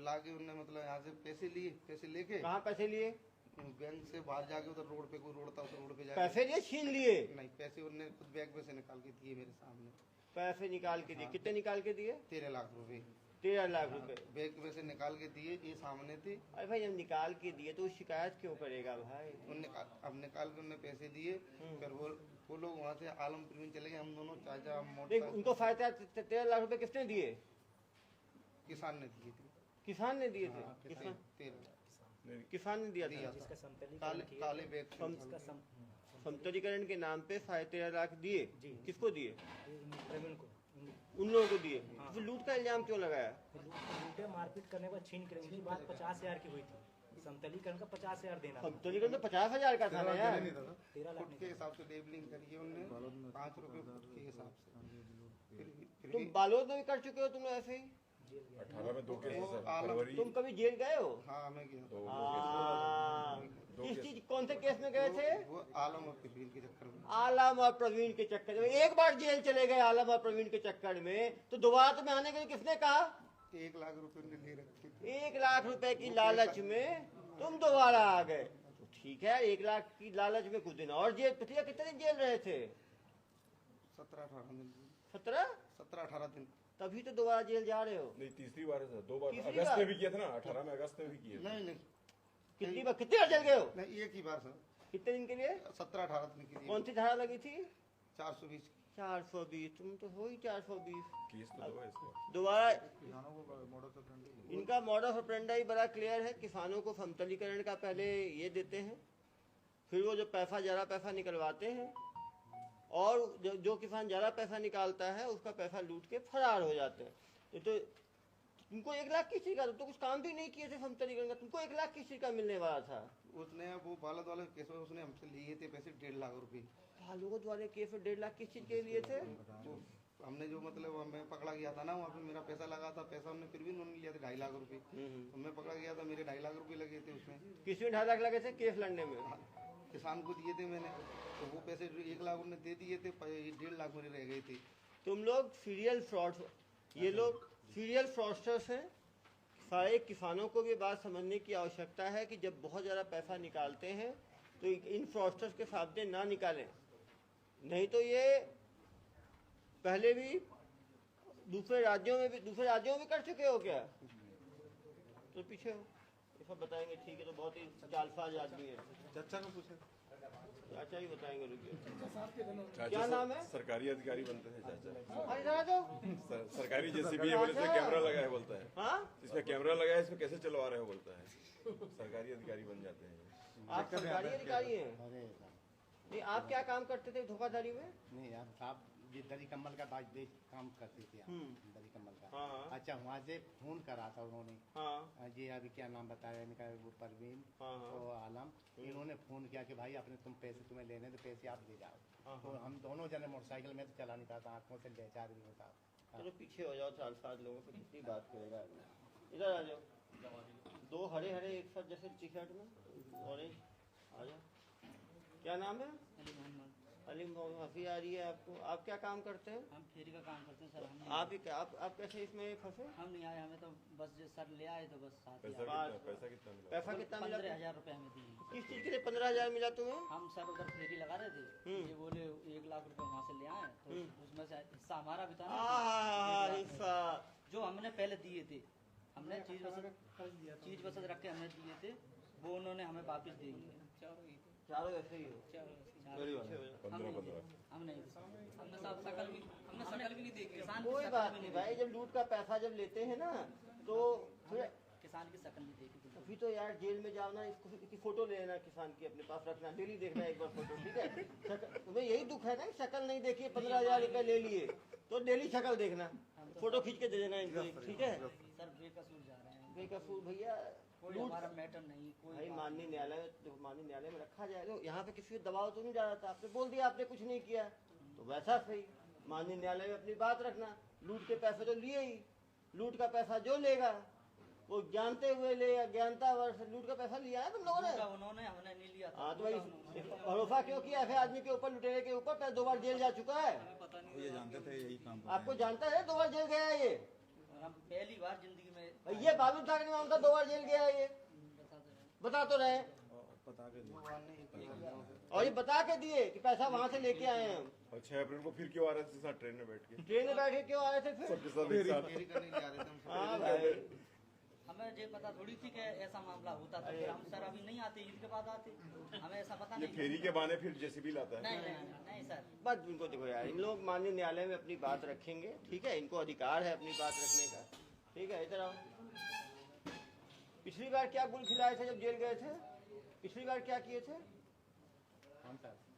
लाके उनने मतलब यहाँ से पैसे लेके। कहाँ पैसे लिए? बैंक से बाहर जाके उधर रोड पे, कोई रोड था उस रोड पे जाके पैसे लिए, छीन लिए? नहीं, पैसे उनने खुद बैग में से निकाल के दिए मेरे सामने। पैसे निकाल के दिए? कितने निकाल के दिए? 13 लाख रुपए। 13 लाख रुपए बैग में से निकाल के दिए, ये सामने थे। अरे भाई जब निकाल के दिए तो शिकायत क्यों करेगा भाई? अब निकाल के उनने पैसे दिए, फिर वो लोग वहाँ से आलम प्रवीण चले गए। हम दोनों चाचा देख, उनको फायदा 13 लाख रुपए किसने दिए? किसान ने दिए थे। किसान ने दिए थे? किसान ने दिया था। काले बैग समतलीकरण के नाम पे 13.5 लाख दिए। किसको दिए? प्रवीण को, उन लोगों को दिए। तो लूट का इल्जाम क्यों लगाया? लूटे, मारपीट करने पर छीन के उनकी बात 50,000 की हुई थी। समतलीकरण का 50,000 देना। समतलीकरण तो 50,000 का था ना यार। 13 लाख के हिसाब से लेबलिंग करी है उनने, 5 रुपए फुट के हिसाब से। तुम बालोद में भी कर चुके हो तुम ऐसे ही? 18 में 2 केस। तुम कभी जेल गए हो? हाँ, मैं गया। किस चीज, कौन से केस में गए थे? वो आलम और प्रवीण के चक्कर में। आलम और प्रवीण के चक्कर में एक बार जेल चले गए आलम और प्रवीण के चक्कर में, तो दोबारा तुम्हें आने के लिए किसने कहा? 1 लाख रुपए उन्होंने ले रखे थे। 1 लाख रुपए की लालच में तुम दोबारा आ गए। तो ठीक है, 1 लाख की लालच में कुछ दिन और जेल। पिछले कितने दिन जेल रहे थे? 17-18 दिन। 17-18 दिन। तभी तो दोबारा जेल जा रहे हो। नहीं, तीसरी बार है सर, 2 बार। तीसरी अगस्त बार? में भी किया था ना, 18 में अगस्त में भी किया। नहीं, कितनी बार जेल गए हो? नहीं, एक ही बार सर। कितने दिन के लिए? 17-18 दिन के लिए। कौन सी धारा लगी थी? 420। 420। तुम तो हो ही 420 केस तो दो है इसका। दोबारा इनका मॉडल ऑपरेंडी बड़ा क्लियर है। किसानों को समतलीकरण का पहले ये देते हैं, फिर वो जो पैसा जरा पैसा निकलवाते हैं, और जो किसान ज्यादा पैसा निकालता है उसका पैसा लूट के फरार हो जाते हैं। तो तुमको 1 लाख किस चीज का? तो कुछ काम भी नहीं किए थे समतलीकरण का, तुमको 1 लाख किस चीज का मिलने वाला था? उसने वो बालद वाले केस में उसने हमसे लिए थे पैसे 1.5 लाख रुपए। बालद वाले केस में 1.5 लाख किस चीज के लिए थे? तो हमने जो मतलब हमें पकड़ा गया था ना, वहाँ पे मेरा पैसा लगा था। पैसा हमने फिर भी उन्होंने लिया था 2.5 लाख रुपए। हमें पकड़ा गया था, मेरे 2.5 लाख रुपए लगे थे उसमें। किसमें 2.5 लाख लगे थे केस लड़ने में? किसान को दिए थे मैंने, तो वो पैसे 1 लाख उन्होंने दे दिए थे, 1.5 लाख मेरे रह गए थे। तुम लोग सीरियल फ्रॉड, ये लोग सीरियल फ्रॉडस्टर्स हैं। सारे किसानों को भी बात समझने की आवश्यकता है कि जब बहुत ज़्यादा पैसा निकालते हैं तो इन फ्रॉडस्टर्स के सामने ना निकालें, नहीं तो ये पहले भी दूसरे राज्यों में भी कर चुके हो क्या? तो पीछे हो, ये सब बताएंगे। ठीक है, तो बहुत ही जालसाज आदमी है। चाचा को पूछे, चाचा ही बताएंगे। रुकिए, चाचा क्या नाम है? सरकारी अधिकारी बनते हैं चाचा। अरे जरा दो। सरकारी जेसीबी है बोले, इसमें कैमरा लगा है बोलता है। हाँ, इसमें कैमरा लगा है, इसमें कैसे चलवा रहे हो बोलता है। सरकारी अधिकारी बन जाते हैं। आप सरकारी अधिकारी हैं? नहीं, आप क्या काम करते थे धोखाधड़ी में? नहीं यार साहब, ये दरी कम्बल का बाज काम करते थे दरी कम्बल का। हाँ। अच्छा, वहाँ से फोन करा था उन्होंने। हाँ। जी अभी क्या नाम बताया इनका, वो परवीन और आलम, इन्होंने फोन किया कि भाई अपने तुम पैसे तुम्हें लेने तो पैसे आप दे जाओ। तो हम दोनों जने मोटरसाइकिल में तो चला नहीं पाता, आंखों से लेचार भी होता। चलो पीछे हो जाओ, 4-5 लोगों को कितनी बात करेगा। इधर आ जाओ, 2 हरे एक साथ जैसे टी शर्ट में, ऑरेंज। आ जाओ, क्या नाम है? अली मोहम्मद। हंसी आ रही है आपको? आप क्या काम करते हैं? हम फेरी का काम करते हैं सर। हम आप कैसे इसमें फंसे? हम नहीं आए, हमें तो बस जो सर ले आए तो बस साथ ही पैसा कितना मिला? 15,000 रुपए हमें दिए। किस चीज के लिए 15,000 मिला तुम्हें? हम सर उधर फेरी लगा रहे थे, ये बोले 1 लाख रुपए वहाँ से ले आए, तो उसमें से हिस्सा हमारा भी था ना, हिस्सा जो हमने पहले दिए थे। हमने चीज बसत रख के हमने दिए थे, वो उन्होंने हमें वापिस दे दिए। चारों ऐसे ही हो? हमने शकल भी नहीं देखी। कोई बात नहीं भाई, जब लूट का पैसा जब लेते हैं ना तो फिर किसान की शकल नहीं देखी। अभी तो यार जेल में जाओ ना, इसकी फोटो ले लेना किसान की, अपने पास रखना, डेली देखना एक बार फोटो, ठीक है? तुम्हें यही दुख है ना, शक्ल नहीं देखी, 15,000 रुपए ले लिए, तो डेली शक्ल देखना, फोटो खींच के दे देना इनको, ठीक है? सर बेकसूर जा रहे हैं। बेकसूर भैया, कोई हमारा मैटर नहीं। कोई भाई माननीय न्यायालय में रखा जाए। तो यहाँ पे किसी को दबाव तो नहीं डाला था, आपने बोल दिया आपने कुछ नहीं किया, तो वैसा सही। माननीय न्यायालय में अपनी बात रखना। लूट के पैसे तो लिए ही, लूट का पैसा जो लेगा वो जानते हुए लेगा, ज्ञानता वर्ष लूट का पैसा लिया है तुम लोगों ने? उन्होंने, हमने नहीं लिया। हाँ, तो भाई भरोसा क्यों किया ऐसे आदमी के ऊपर, लुटेरे के ऊपर? 2 बार जेल जा चुका है। पता नहीं, ये जानते थे यही काम। आपको जानता है 2 बार जेल गया है ये? हम पहली बार जिंदगी में ये बालू ठाकरे में उनका 2 बार जेल गया है, ये बता तो रहे हैं। और ये बता के दिए कि पैसा वहाँ से लेके आए हैं हम। और 6 अप्रैल को फिर क्यों आ रहे थे साथ ट्रेन में बैठ के? ट्रेन में बैठ के क्यों आ रहे थे फिर? सबके साथ एक साथ। फेरी करने जा रहे थे हम। हाँ भाई, हमें ये पता थोड़ी थी कि ऐसा मामला होता था। फिर हम सर अभी नहीं आते, ईद के बाद आते, हमें ऐसा पता ये नहीं। फेरी के बहाने फिर जेसीबी लाता है। नहीं नहीं नहीं सर, बस इनको देखो यार, इन लोग माननीय न्यायालय में अपनी बात रखेंगे, ठीक है, इनको अधिकार है अपनी बात रखने का, ठीक है। इधर आओ। पिछली बार क्या गुल खिलाए थे जब जेल गए थे? पिछली बार क्या किए थे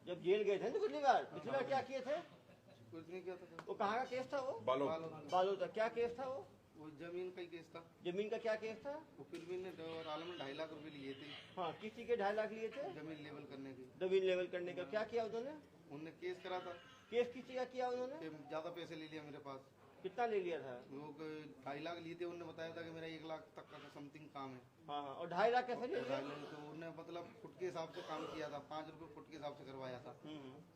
जब जेल गए थे ना? पिछली बार क्या किए थे? कुछ नहीं किया था। वो कहाँ का केस था? वो बालो था। क्या केस था वो जमीन का ही केस था। जमीन का क्या केस था? वो फिर भी ने आलम में 2.5 लाख रुपए लिए थे हाँ, किसी के 2.5 लाख लिए थे जमीन लेवल करने के। जमीन लेवल करने का। क्या किया उन्होंने? उनने केस करा था केस किसी का किया उन्होंने? कि ज्यादा पैसे ले लिया मेरे पास। कितना ले लिया था? वो 2.5 लाख लिए थे। उन्होंने बताया था कि मेरा 1 लाख तक का समथिंग काम है। हाँ हाँ, और 2.5 लाख कैसे ले लिया? 2.5 लाख तो उन्होंने मतलब फुट के हिसाब से काम किया था। 5 रुपए फुट के हिसाब से करवाया था।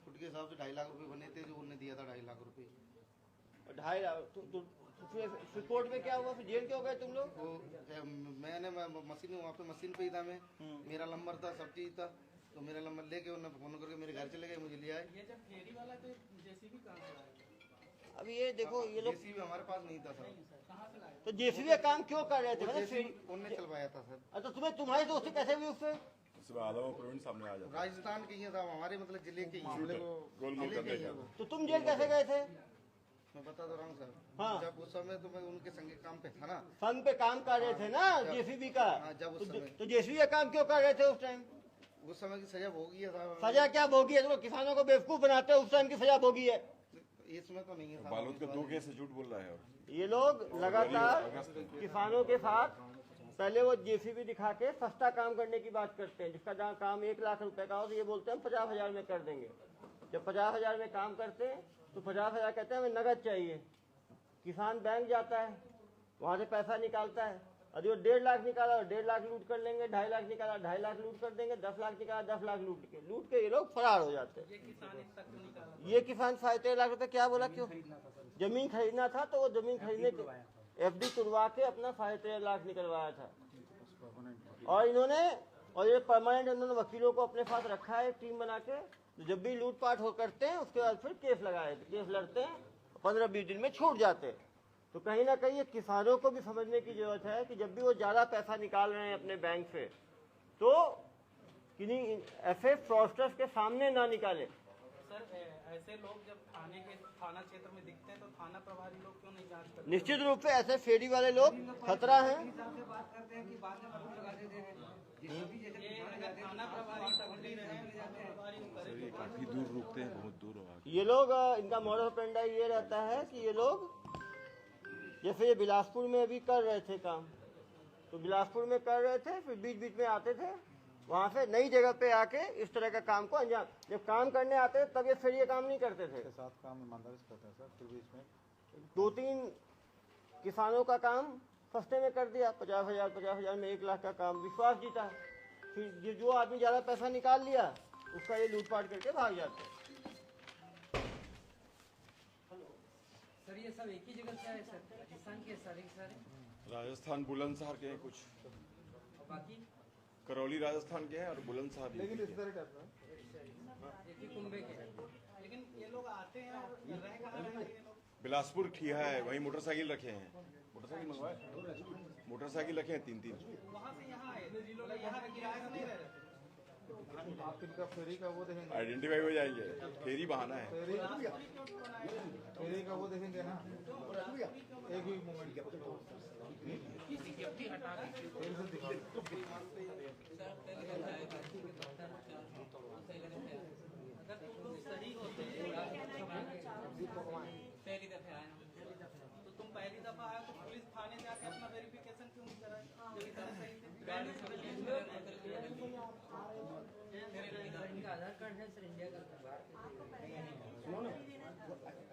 फुट के हिसाब से 2.5 लाख रुपए बने थे, जो उन्होंने दिया था 2.5 लाख रुपए। 2.5 लाख। फिर कोर्ट में क्या हुआ? फिर जेल क्यों गए तुम लोग? वो मैंने मशीन वहाँ पे मशीन पे ही था मैं। मेरा नंबर था, सब चीज था। तो मेरा नंबर लेके उन्होंने फोन करके मेरे घर चले गए, मुझे ले आए। ये जब फेरी वाला तो जेसीबी कहाँ से लाया? अब ये देखो, ये लोग जेसीबी हमारे पास नहीं था सर। कहाँ से लाया? तो जेसीबी का काम क्यों कर रहे थे? मतलब जेसीबी उन्होंने चलवाया था सर। अच्छा, तुम्हारी दोस्ती कैसे हुई उससे? इसमें आलम और प्रवीण सामने आ जाता राजस्थान के ही था, हमारे मतलब जिले के ही हैं। गोलमाल जिले के करने ही हैं का। वो। तो तुम जेल कैसे गए थे? मैं बता तो रहा हूँ सर। हाँ। जब उस समय तो मैं उनके संगे काम पे था ना। फन पे काम कर रहे थे ना जेसीबी का? हाँ, जब उस समय। तो जेसीबी का काम क्यों कर रहे थे उस टाइम? उस समय की सजा भोगी है साहब। सजा क्या भोगी है? तो किसानों को बेवकूफ बनाते हो, उस टाइम की सजा भोगी है। इसमें तो नहीं है साहब। बालोद के 2 केस से झूठ बोल रहा है। और ये लोग लगातार किसानों के साथ पहले वो जेसीबी दिखा के सस्ता काम करने की बात करते हैं, जिसका जहाँ काम 1 लाख रुपए का हो तो ये बोलते हैं हम 50,000 में कर देंगे। जब 50,000 में काम करते हैं तो 50,000 कहते हैं हमें नगद चाहिए। किसान बैंक जाता है, वहाँ से पैसा निकालता है। यदि वो 1.5 लाख निकाला और 1.5 लाख लूट कर लेंगे, 2.5 लाख निकाला 2.5 लाख लूट कर देंगे, 10 लाख निकाला 10 लाख लूट के ये लोग फरार हो जाते हैं। ये किसान 13.5 लाख रुपए क्या बोला? क्यों? जमीन खरीदना था तो वो जमीन खरीदने के FD तुड़वा के अपना 13.5 लाख निकलवाया था। और ये परमानेंट इन्होंने वकीलों को अपने साथ रखा है, टीम बना के। जब भी लूटपाट हो करते हैं उसके बाद फिर केस लड़ते हैं, 15-20 दिन में छूट जाते हैं। तो कहीं ना कहीं ये किसानों को भी समझने की जरूरत है कि जब भी वो ज़्यादा पैसा निकाल रहे हैं अपने बैंक से तो किन्हीं ऐसे फ्रॉडस्टर्स के सामने ना निकालें। सर ऐसे लोग जब थाना क्षेत्र में दिखते हैं तो थाना प्रभारी लोग क्यों नहीं जांच करते? निश्चित रूप से ऐसे फेरी वाले लोग खतरा है। थाना प्रभारी पकड़ी रहे सर ये काफी दूर रुकते हैं, बहुत दूर हो। ये लोग इनका मॉडल ऑपरेंडाई ये रहता है कि ये लोग जैसे ये बिलासपुर में अभी कर रहे थे काम, तो बिलासपुर में कर रहे थे, फिर बीच बीच में आते थे, वहाँ से नई जगह पे आके इस तरह का काम को अंजाम, जब काम करने आते थे तब ये फिर ये काम नहीं करते थे। साथ काम ईमानदारी से करते हैं सर। फिर बीच में 2-3 किसानों का काम सस्ते में कर दिया, 50,000 में 1 लाख का काम, विश्वास जीता। फिर जो आदमी ज़्यादा पैसा निकाल लिया उसका ये लूटपाट करके भाग जाते हैं। सर ये सब एक ही जगह से आए सर? राजस्थान के सारे राजस्थान बुलंदशहर के हैं कुछ, और बाकी करौली राजस्थान के हैं और बुलंदशहर भी लेकिन के इस हैं। तरह का एक ही कुंबे के हैं। लेकिन ये लोग आते हैं और रह कहाँ रहे हैं ये लोग? बिलासपुर ठिया है, वहीं मोटरसाइकिल रखे हैं। मोटरसाइकिल मंगवाए, मोटरसाइकिल रखे हैं 3-3। वहाँ से यहाँ आए थे, जिन लोग यहाँ किराए से नहीं रह रहे थे। आप इनका फेरी का वो देखेंगे, आइडेंटिफाई हो जाएंगे, फेरी बहाना है। फेरी का वो देखेंगे ना, एक ही मोमेंट अगर तुम लोग सही होते पहली दफे आए तो तुम पहली दफा आए तो पुलिस थाने जाके अपना वेरिफिकेशन क्यों नहीं कराए? जब इतना सही थे। इनका आधार कार्ड है सर इंडिया का।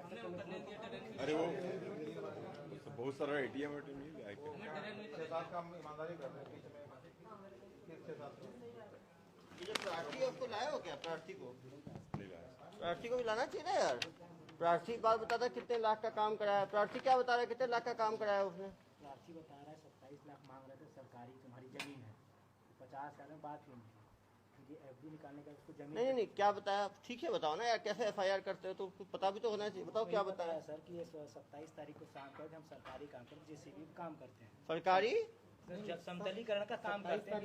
हमने उतरने दिया ट्रेन में। अरे वो बहुत सारा ATM नहीं है। 6-7 काम ईमानदारी कर रहे हैं बीच में 6-7 ये जो प्रार्थी है उसको लाए हो क्या? प्रार्थी को नहीं लाया। प्रार्थी को भी लाना चाहिए ना यार। प्रार्थी बात बताता कितने लाख का काम कराया, प्रार्थी क्या बता रहा है कितने लाख का काम कराया उसने? प्रार्थी बता रहा है 27 लाख मांग रहे थे, सरकारी तुम्हारी जमीन है, 50,000 में बात क्यों नहीं? ये एफडी निकालने का उसको जमीन नहीं, क्या बताया? ठीक है, बताओ ना यार, कैसे एफआईआर करते हो? तो कुछ पता भी तो होना चाहिए। बताओ क्या बताया सर कि ये 27 तारीख को शाम को हम सरकारी काम करते, जेसीबी काम करते हैं, सरकारी जब समतलीकरण का काम करते हैं।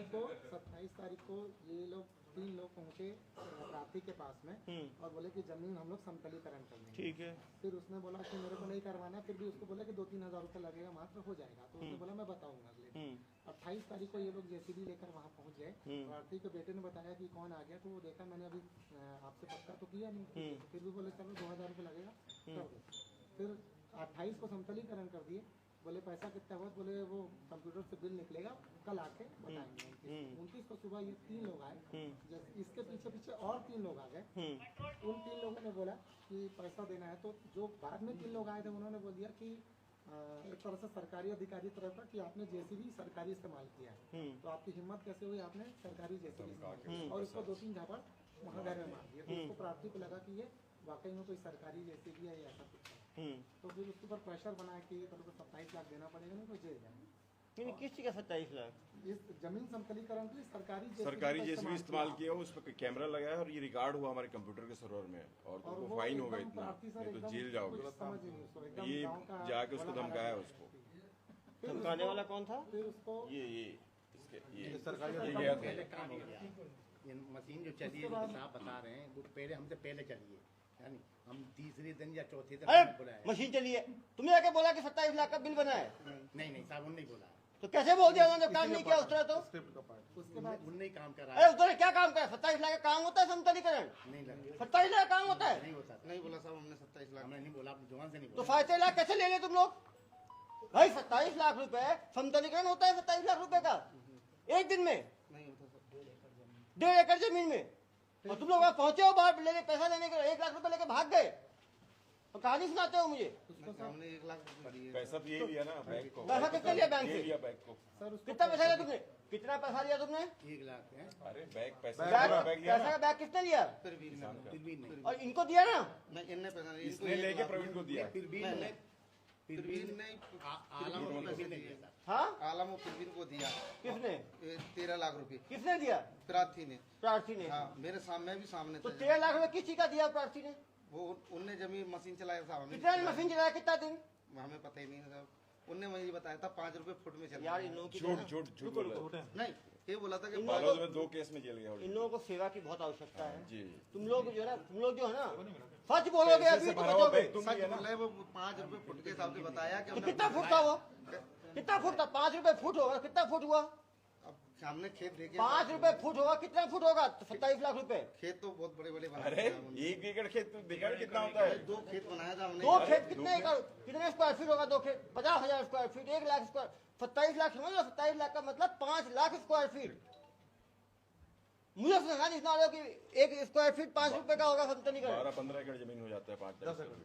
27 तारीख को ये लोग 3 लोग पहुंचे प्रार्थी के पास में और बोले कि जमीन हम लोग समतलीकरण कर देंगे। ठीक है। फिर उसने बोला कि मेरे को नहीं करवाना, फिर भी उसको बोला कि 2-3 हज़ार रुपये लगेगा, मात्र हो जाएगा। तो उसने बोला मैं बताऊंगा अगले दिन। 28 तारीख को ये लोग जेसीबी लेकर वहाँ पहुँच गए। प्रार्थी के बेटे ने बताया कि कौन आ गया, तो वो देखा मैंने अभी आपसे पक्का तो किया नहीं, फिर भी बोले चलो 2,000 रुपये लगेगा, कर दो। फिर 28 को समतलीकरण कर दिए। बोले पैसा कितना हुआ? बोले वो कंप्यूटर से बिल निकलेगा, कल आके बताएंगे। 29 को सुबह ये 3 लोग आए, इसके पीछे पीछे और 3 लोग आ गए। उन 3 लोगों ने बोला कि पैसा देना है, तो जो बाद में 3 लोग आए थे उन्होंने बोल दिया कि एक तरह से सरकारी अधिकारी तरफ का कि आपने जेसीबी सरकारी इस्तेमाल किया है, तो आपकी हिम्मत कैसे हुई, आपने सरकारी जेसीबी इस्तेमाल किया? और उसको 2-3 झापड़ वहाँ घर में मार दिया। तो उसको प्रार्थी को लगा कि ये वाकई में कोई सरकारी जेसीबी है या ऐसा कुछ है। तो फिर उसके ऊपर प्रेशर बनाया कि ये 27 लाख देना पड़ेगा, नहीं तो जेल जाएंगे। नहीं, किस चीज़ का 27 लाख? इस जमीन समतलीकरण के लिए सरकारी जेसीबी इस्तेमाल किया, उस पर कैमरा लगाया और ये रिकॉर्ड हुआ हमारे कंप्यूटर के सर्वर में, और तुमको फाइन होगा इतना, नहीं तो जेल जाओगे। ये जाके उसको धमकाया उसको। धमकाने वाला कौन था? फिर उसको ये सरकारी गया था। ये मशीन जो चली है, साहब बता रहे हैं, वो पहले हमसे पहले चली है, यानी हम तीसरे दिन या चौथे दिन बुलाया। मशीन चली है, तुमने आके बोला कि 27 लाख का बिल बना है? नहीं साहब, उन्होंने नहीं बोला। तो कैसे बोल दिया उन्होंने? काम नहीं किया उस तरह। तो उसके बाद उन्होंने काम करा। अरे उधर क्या काम करा? 27 लाख का काम होता है समतलीकरण? नहीं लगा, 27 लाख काम होता है? नहीं होता। नहीं बोला साहब हमने 27 लाख। हमने नहीं बोला, अपनी जुबान से नहीं तो बोला। 27 लाख कैसे ले ले तुम लोग भाई? 27 लाख रुपए समतलीकरण होता है 27 लाख रुपए का एक दिन में? नहीं होता सर। 1.5 एकड़ जमीन में, और तुम लोग वहां पहुंचे हो, बाहर लेने पैसा लेने के 1 लाख रुपए लेके भाग गए, और कहानी सुनाते हो मुझे। हमने 1 लाख दिए। पैसा तो यही लिया ना बैंक को। पैसा कितना लिया बैंक से? लिया बैंक को। कितना पैसा लिया तुमने? कितना पैसा लिया तुमने? 1 लाख है। अरे बैग पैसा बैग पैसा का बैग किसने लिया? फिर भी नहीं, और इनको दिया ना? नहीं, इनने पैसा नहीं, इसने लेके प्रवीण को दिया। फिर भी नहीं, फिर भी नहीं, आलम को पैसे नहीं दिया था। हाँ, आलम और फिरवीन को दिया। किसने? 13 लाख रुपए किसने दिया? प्रार्थी ने। प्रार्थी ने। हाँ, मेरे सामने भी सामने तो था। 13 लाख रुपए किसी का दिया प्रार्थी ने? वो उनने जमीन मशीन चलाया था, हमें कितना मशीन चलाया, कितना दिन? हमें पता ही नहीं है साहब। उनने मुझे बताया था 5 रुपए फुट में चल यार इन लोगों की झूठ बोला। नहीं, ये बोला था कि इन बालोद में 2 केस में जेल गया। इन लोगों को सेवा की बहुत आवश्यकता है। जी, तुम लोग जो है ना सच बोलोगे अभी तो बचोगे। सच बोला है, वो 5 रुपए फुट के हिसाब से बताया कि तो हमने कितना फुट था वो? कितना फुट था? 5 रुपए फुट होगा, कितना फुट हुआ? अब सामने खेत देखे 5 रुपए फुट होगा, कितना फुट होगा? 27 लाख रुपए। खेत तो बहुत बड़े बड़े अरे बनाए थे। 1 एकड़ खेत देखा कितना होता है? 2 खेत बनाया था हमने। 2 खेत कितने एकड़, कितने स्क्वायर फीट होगा? 2 खेत 50,000 square feet, 1 lakh square, 27 lakh समझ लो। 27 लाख का मतलब 5 लाख स्क्वायर फीट। मुझे समझा नहीं रहे हो कि 1 स्क्वायर फीट 5 रुपए का होगा समतलीकरण। 12-15 एकड़ जमीन हो जाता है 5-10 एकड़।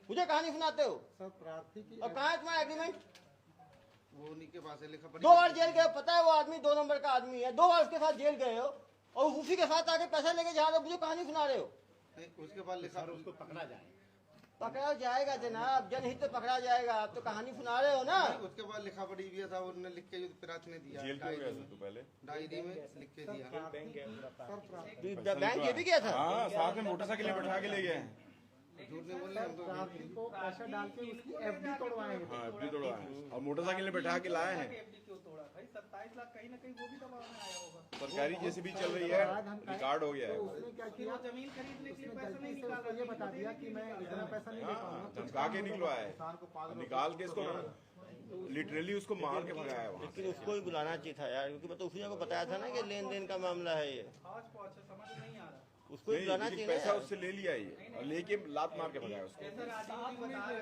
मुझे कहानी सुनाते हो। सर प्रार्थी की और कहाँ है तुम्हारा एग्रीमेंट? वो उन्हीं के पास है, लिखा पड़ी। 2 बार जेल गए, पता है वो आदमी 2 नंबर का आदमी है। 2 बार उसके साथ जेल गए हो और उसी के साथ आके पैसा लेके जा रहे हो, मुझे कहानी सुना रहे हो। नहीं, उसके बाद लिखा सर उसको पकड़ा जाए। पकड़ा जाएगा जनाब, जनहित में पकड़ा जाएगा। आप तो कहानी सुना रहे हो ना। उसके बाद लिखा पड़ी भी था, उन्होंने लिख के प्रार्थी ने दिया जेल क्यों गया था तू पहले? डायरी में लिख के दिया। बैंक ये भी गया था। हाँ, साथ में मोटरसाइकिल में बैठा के ले गए हैं। झूठ नहीं बोल रहे हम तो। प्रार्थी को पैसा डाल के उसकी एफडी तोड़वाए हैं। हाँ, FD तोड़वाए हैं और मोटरसाइकिल में बैठा के लाए हैं। 27 लाख कहीं ना कहीं वो भी दबाव में आया होगा। सरकारी जेसीबी चल रही है, रिकॉर्ड हो गया तो है। उसने क्या किया, जमीन खरीदने के लिए उसने पैसा गलती नहीं से उसको ये बता दिया कि मैं इतना पैसा नहीं दे हाँ, पाऊंगा। धमका के निकलवाया है, निकाल के इसको लिटरली उसको मार के भगाया है वहाँ। लेकिन उसको ही बुलाना चाहिए था यार, क्योंकि मैं तो उसी को बताया था ना कि लेन देन का मामला है ये। समझ नहीं आ रहा। उसको ही बुलाना नहीं, चाहिए पैसा ना। उससे ले लिया ये और लेके लात मार के भगाया उसको।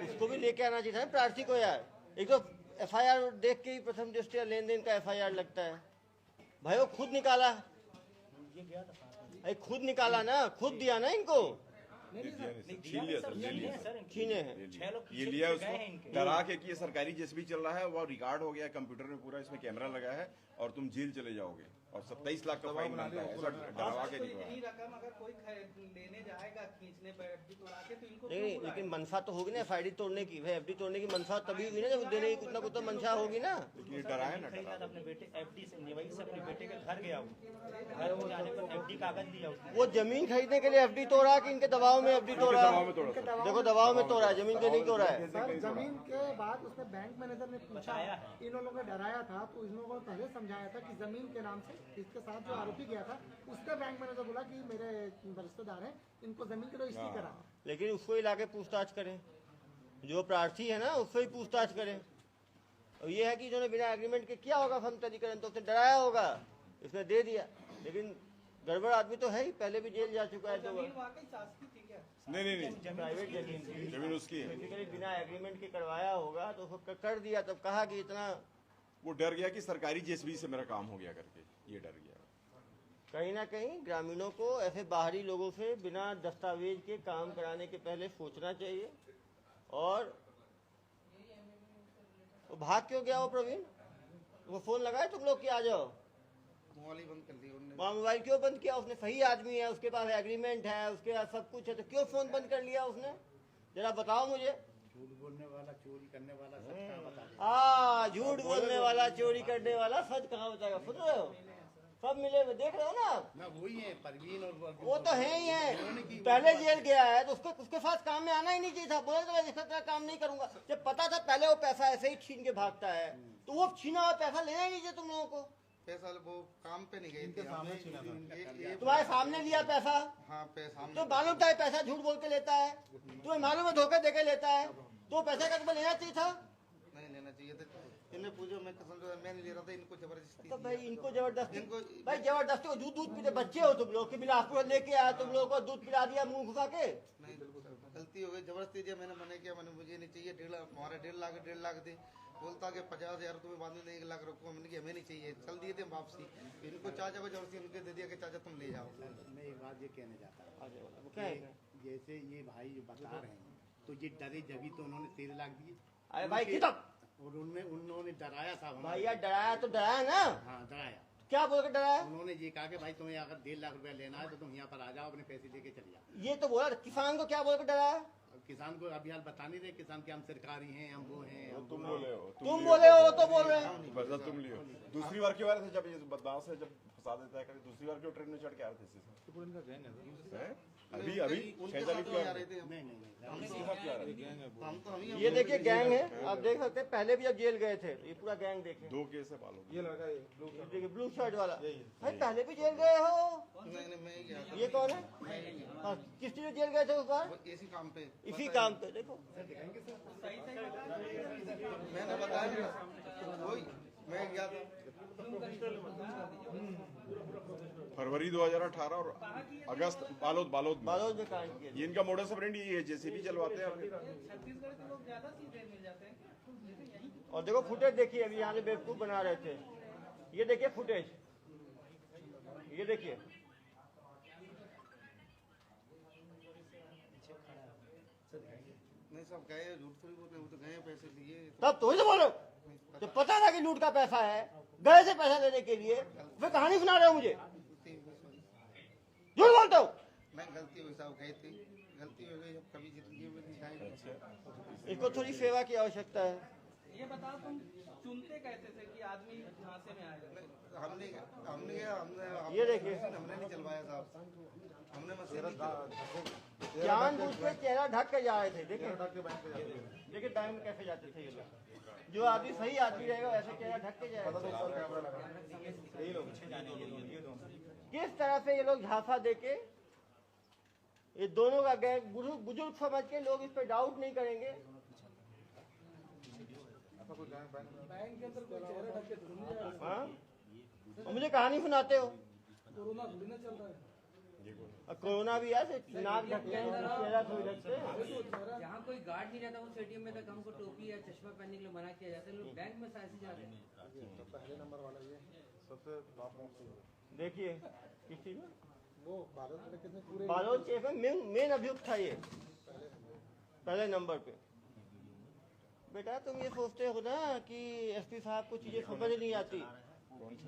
उसको भी लेके आना चाहिए था प्रार्थी को यार। एक तो एफआईआर देख के ही प्रथम दृष्टया लेन देन का एफआईआर लगता है। भाई वो खुद निकाला, खुद निकाला ना, खुद दिया ना इनको। छीन लिया सर, ले लिया सर, छीने हैं। 6 लोग ये लिया उसको डरा के कि ये सरकारी जेसीबी चल रहा है, वो रिकॉर्ड हो गया कंप्यूटर में पूरा, इसमें कैमरा लगा है और तुम जेल चले जाओगे और 27 लाख का फाइन बनता है। ऐसा डरवा के निकला। इतनी रकम अगर कोई लेने जाएगा खींचने पर एफडी तोड़ा के तो इनको नहीं, लेकिन मनसा तो होगी ना एफआईडी तोड़ने की। भाई एफडी तोड़ने की मनसा तभी हुई ना जब देने की कुछ ना कुछ तो मनसा होगी ना। लेकिन ये डरा है ना, खरीदा था अपने बेटे एफडी से, निवाई से अपने बेटे के घर गया, घर में जाने पर एफडी कागज दिया उसने। वो जमीन खरीदने के लिए एफडी तोड़ा कि इनके दबाव में एफडी तोड़ा? दबाव में तोड़ा सर। देखो दबाव में तोड़ा है, जमीन के नहीं तोड़ा है। सर जमीन के बाद उसने बैंक मैनेजर ने पूछा, इन लोगों ने डराया था तो इन लोगों ने पहले समझाया था कि जमीन के नाम से इसके साथ जो आरोपी गया था उसका बैंक मैनेजर बोला कि मेरे रिश्तेदार हैं, इनको जमीन की रजिस्ट्री करा। लेकिन उसको ही लाके पूछताछ करें, जो प्रार्थी है ना उससे ही पूछताछ करें। और ये है कि इन्होंने बिना एग्रीमेंट के किया होगा फर्जीकरण, तो उसने डराया होगा, इसने दे दिया। लेकिन गड़बड़ आदमी तो है ही, पहले भी जेल जा चुका है 2 बार। वाकई शासकीय थी क्या? नहीं प्राइवेट जमीन जमीन उसकी है। बेसिकली बिना एग्रीमेंट के करवाया होगा तो उसको कर दिया, तब कहा कि इतना वो डर गया कि सरकारी जेसीबी से मेरा काम हो गया करके, ये डर गया। कहीं ना कहीं ग्रामीणों को ऐसे बाहरी लोगों से बिना दस्तावेज के काम कराने के पहले सोचना चाहिए। और वो भाग क्यों गया वो प्रवीण? वो फोन लगाए तुम लोग कि आ जाओ? मोबाइल ही बंद कर दिया उन्होंने। वहाँ मोबाइल क्यों बंद किया उसने? सही आदमी है, उसके पास एग्रीमेंट है, उसके पास सब कुछ है, तो क्यों फोन बंद कर लिया उसने? जरा बताओ मुझे। झूठ बोलने वाला, चोरी करने वाला सच कहाँ बता दे। झूठ बोलने वाला, चोरी करने वाला सच कहाँ बताएगा? सुन रहे हो? सब मिले हुए देख रहे हो ना आप? ना वही है परवीन और वो तो है ही है। पहले जेल गया है तो उसके साथ काम में आना ही नहीं चाहिए था। बोले तो मैं इसका तरह काम नहीं करूंगा। जब पता था पहले वो पैसा ऐसे ही छीन के भागता है, तो वो छीना हुआ पैसा लेना ही नहीं चाहिए तुम लोगों को। पैसा वो काम पे नहीं गए थे, तुम्हारे सामने लिया पैसा, हाँ पैसा तो मालूम था पैसा झूठ बोल के लेता है, तुम्हें मालूम है धोखे दे के लेता है, तो पैसा का तुम्हें लेना चाहिए था। नहीं लेना चाहिए था। इन्हें पूछो, मैं कसम से मैं नहीं ले रहा था, इनको जबरदस्ती। तो भाई इनको जबरदस्ती, इनको- भाई जबरदस्ती दूध पीते बच्चे हो तुम लोग कि बिलासपुर लेके आया, तुम लोगों को दूध पिला दिया मुंह घुसा के। नहीं गलती हो गई, जबरदस्ती दिया मैंने, मना किया, मैंने मुझे नहीं चाहिए। 1.5 लाख दे, बोलता कि 50,000 तुम्हें बाद में 1 लाख रखो। मैंने कहा हमें नहीं चाहिए, चल दिए थे वापसी। इनको चाचा को जबरदस्ती उनके दे दिया कि चाचा तुम ले जाओ। मैं एक बात ये कहने जाता हूँ क्या है? कि जैसे ये भाई जो बता रहे हैं तो ये डरे जभी तो उन्होंने 13 लाख दिए। अरे भाई किताब और उन्होंने डराया था भैया, डराया तो डराया ना, हाँ डराया। क्या बोल के डराया? उन्होंने ये कहा कि भाई तुम्हें अगर 1.5 लाख रुपया लेना है तो तुम यहाँ पर आ जाओ, अपने पैसे लेके चले जाओ। ये तो बोला किसान को क्या बोल के डराया? अब किसान को अभी हाल बता नहीं रहे, किसान के हम सरकारी हैं, हम वो हैं, हम तुम वो हैं। बोले हो, तुम बोले हो तो बोल रहे हैं। बदला तुम लियो। दूसरी बार क्यों आ रहे थे जब ये बदमाश से जब फंसा देता है कभी? दूसरी बार क्यों ट्रेन में चढ़ के आ रहे थे इससे? अभी अभी उनके शहजादी साथ क्यों आ आ रहे रहे थे। नहीं नहीं नहीं हम इसके साथ क्यों आ रहे थे? हम तो हम ही ये देखिए गैंग है, आप देख सकते हैं। पहले भी जब जेल गए थे ये पूरा गैंग देखे। 2 केस है मालूम। ये लड़का ये ये देखिए ब्लू शर्ट वाला, भाई पहले भी जेल गए हो। नहीं मैं ही गया था। ये कौन है? हाँ, किस चीज जेल गए थे उस बार? वो इसी काम पे, इसी काम पे। देखो मैंने बताया ना, वही मैं गया था। फरवरी 2018 और अगस्त बालोद में। बालोद में कांड किया। ये इनका मोडस ऑपरेंडी ये है, जेसीबी चलवाते हैं। छत्तीसगढ़ के लोग ज्यादा सीधे मिल जाते हैं। और देखो फुटेज देखिए, अभी यहाँ से बेवकूफ बना रहे थे। ये देखिए फुटेज, ये देखिए। नहीं सब गए, झूठ थोड़ी बोलते, वो तो गए पैसे लिए। तब तो ही तो बोलो, जब पता था कि लूट का पैसा है, गए से पैसा लेने के लिए, वे कहानी सुना रहे हो मुझे। झूठ बोलते हो। नहीं गलती हुई साहब, गए थे, गलती हो गई। अब कभी जिंदगी में नहीं खाएंगे। इसको थोड़ी सेवा की आवश्यकता है। ये बताओ तुम चुनते कैसे थे कि आदमी झांसे में आएगा? हमने ये देखिए, हमने नहीं चलवाया साहब, हमने मशीन जानबूझ के चेहरा ढक के जा रहे थे। देखिए देखिए बैंक में कैसे जाते थे ये लोग। जो आदमी सही आदमी रहेगा वैसे चेहरा ढक के जाएगा। किस तरह से ये लोग झांसा देके, ये दोनों का गैंग बुजुर्ग समझ के लोग इस पे डाउट नहीं करेंगे। हाँ? और मुझे कहानी सुनाते हो। कोरोना भी है, नाक ढकते हैं, चेहरा थोड़ी ढकते हैं। जहाँ कोई गार्ड नहीं रहता उस एटीएम में तक हमको टोपी या चश्मा पहनने के लिए मना किया जाता है। लोग बैंक में ऐसे जा रहे हैं। देखिए किस चीज में वो बालोद केस में पूरे बालोद केस में मेन अभियुक्त था ये, पहले नंबर पे। बेटा तुम ये सोचते हो ना कि एसपी साहब को चीजें समझ नहीं आती।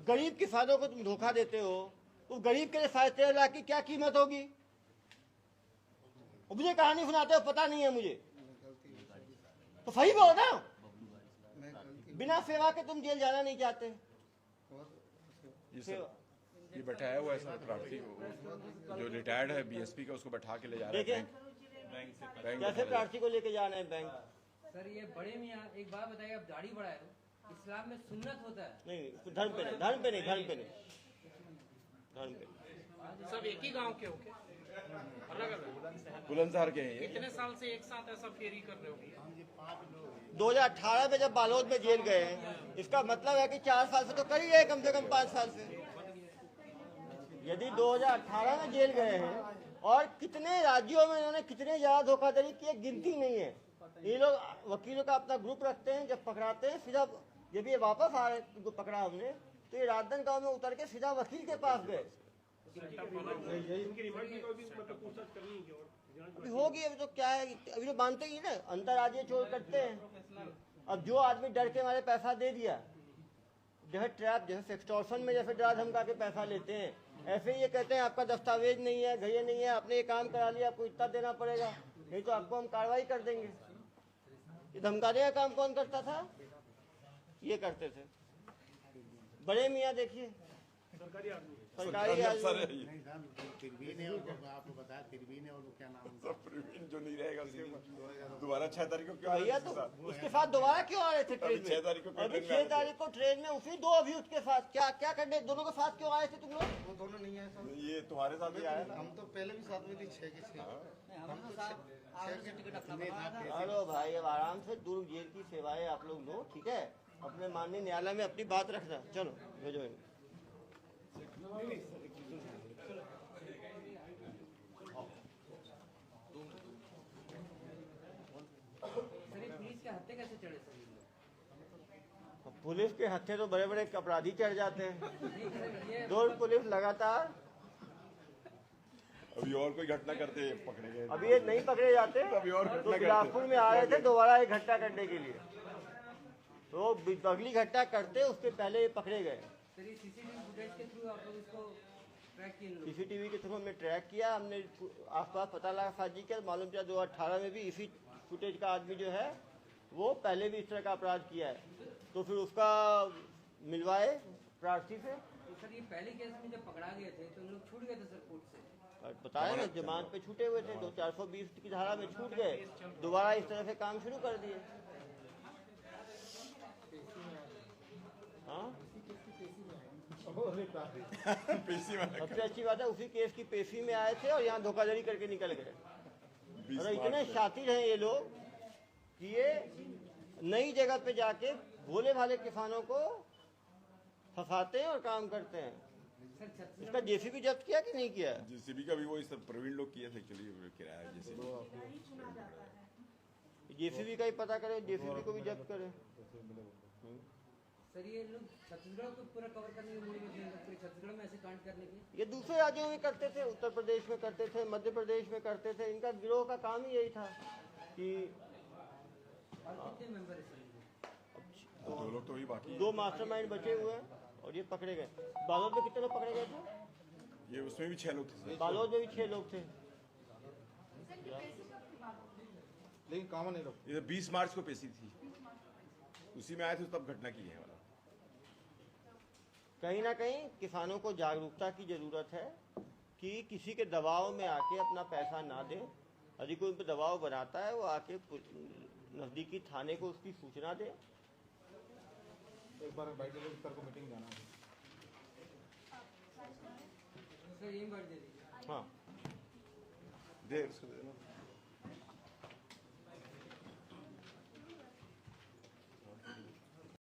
गरीब किसानों को तुम धोखा देते हो, उस गरीब के लिए 13.5 लाख की क्या कीमत होगी? मुझे कहानी सुनाते हो, पता नहीं है मुझे, तो सही बोलो ना। बिना सेवा के तुम जेल जाना नहीं चाहते। ये बैठाया हुआ है सर प्रार्थी जो रिटायर्ड है बीएसपी का, उसको बैठा के ले जा रहे हैं बैंक। कैसे प्रार्थी को लेके जाना है बैंक? सर ये बड़े मियाँ एक बात बताइए, अब दाढ़ी बढ़ाए तो इस्लाम में सुन्नत होता है। नहीं, धर्म पे नहीं, धर्म पे नहीं, धर्म पे नहीं, धर्म पे। सब एक ही गांव के हो क्या? अलग अलग बुलंदशहर के हैं ये। कितने साल से एक साथ ऐसा फेरी कर रहे हो? 2018 में जब बालोद में जेल गए हैं, इसका मतलब है कि 4 साल से तो कर ही गए, कम से कम 5 साल से। यदि 2018 में जेल गए हैं और कितने राज्यों में इन्होंने कितने ज्यादा धोखाधड़ी की, गिनती नहीं है। ये लोग वकीलों का अपना ग्रुप रखते हैं, जब पकड़ाते हैं सीधा, जब ये वापस आ रहे तो पकड़ा हमने, तो ये राजधन गांव में उतर के सीधा वकील के पास गए। अभी होगी, अभी तो क्या है, अभी तो मानते ही ना, अंतर्राज्यीय चोर करते हैं। अब जो आदमी डर के हमारे पैसा दे दिया, जैसे ट्रैप, जैसे एक्सटॉर्शन में जैसे डरा धमका के पैसा लेते हैं, ऐसे ही ये कहते हैं आपका दस्तावेज नहीं है, घड़िया नहीं है, आपने ये काम करा लिया, आपको इतना देना पड़ेगा, नहीं तो आपको हम कार्रवाई कर देंगे। ये धमकाने का काम कौन करता था? ये करते थे बड़े मियाँ। देखिए सरकारी आदमी नहीं सर, तिरवीन है, आपको बताया तिरवीन है, और वो क्या नाम है जो नहीं रहेगा दोबारा 6 तारीख को क्यों भैया, तो उसके साथ दोबारा क्यों आ रहे थे ट्रेन में? 6 तारीख को अभी 6 तारीख को ट्रेन में उसी 2 अभियुक्त के साथ क्या क्या करने, दोनों के साथ क्यों आए थे तुम लोग? वो दोनों नहीं आए सर, ये तुम्हारे साथ ही आया ना। हम तो पहले भी साथ में थे 6 के 6। हम तो साथ टिकट अपना बनवाया था। हेलो भाई, अब आराम से दुर्ग जेल की सेवाएं आप लोग लो, ठीक है? अपने माननीय न्यायालय में अपनी बात रखना। चलो भेजो इनको। सर ये पुलिस के हत्थे कैसे चढ़े सर ये लोग? पुलिस के हत्थे तो बड़े बड़े अपराधी चढ़ जाते हैं। नहीं सर ये दुर्ग पुलिस लगातार, अभी और कोई घटना करते पकड़े गए। अभी ये नहीं पकड़े जाते अभी और तो बिलासपुर में आ रहे थे दोबारा एक घटना करने के लिए, तो अगली घटना करते उसके पहले ये पकड़े गए। सर ये सीसीटीवी फुटेज के थ्रू आप लोग इसको ट्रैक किए लोग? सीसीटीवी के थ्रू हमने ट्रैक किया, हमने आसपास पता लगा साजी किया, मालूम चला 2018 में भी इसी फुटेज का आदमी जो है वो पहले भी इस तरह का अपराध किया है, तो फिर उसका मिलवाए प्रार्थी से। तो सर ये पहले केस में जब पकड़ा गए थे तो लोग छूट गए थे सर कोर्ट से? बताया ना, जमानत पे छूटे हुए थे, 420 की धारा में छूट गए, दोबारा इस तरह से काम शुरू कर दिए। हाँ पेशी में सबसे अच्छी बात है, उसी केस की पेशी में आए थे और यहाँ धोखाधड़ी करके निकल गए। और इतने शातिर हैं ये लोग कि ये नई जगह पे जाके भोले भाले किसानों को फंसाते हैं और काम करते हैं। इसका जेसीबी जब्त किया कि नहीं किया? जेसीबी का भी वो सब प्रवीण लोग किए थे एक्चुअली, किराया जेसीबी का ही पता करे, जेसीबी को भी जब्त करे। सर ये लोग छत्तीसगढ़ को पूरा कवर करने की मूड में थे, पूरे छत्तीसगढ़ में ऐसे कांड करने की? ये दूसरे राज्यों में करते थे, उत्तर प्रदेश में करते थे, मध्य प्रदेश में करते थे। इनका गिरोह का काम ही यही था कि और कितने मेंबर है सर इनके? 2 लोग तो ही बाकी 2 मास्टरमाइंड बचे हुए हैं और ये पकड़े गए। बालोद में कितने लोग पकड़े गए थे? ये उसमें भी 6 लोग थे। बालोद में भी 6 लोग थे। लेकिन कॉमन है लोग। ये 20 मार्च को पेशी थी, उसी में आए थे तब घटना की है वाला। कहीं ना कहीं किसानों को जागरूकता की जरूरत है कि किसी के दबाव में आके अपना पैसा ना दे। यदि कोई उन पर दबाव बनाता है वो आके नजदीकी थाने को उसकी सूचना दे। एक बार बाइट को मीटिंग जाना है। सर ये बार दे दीजिए। हाँ दे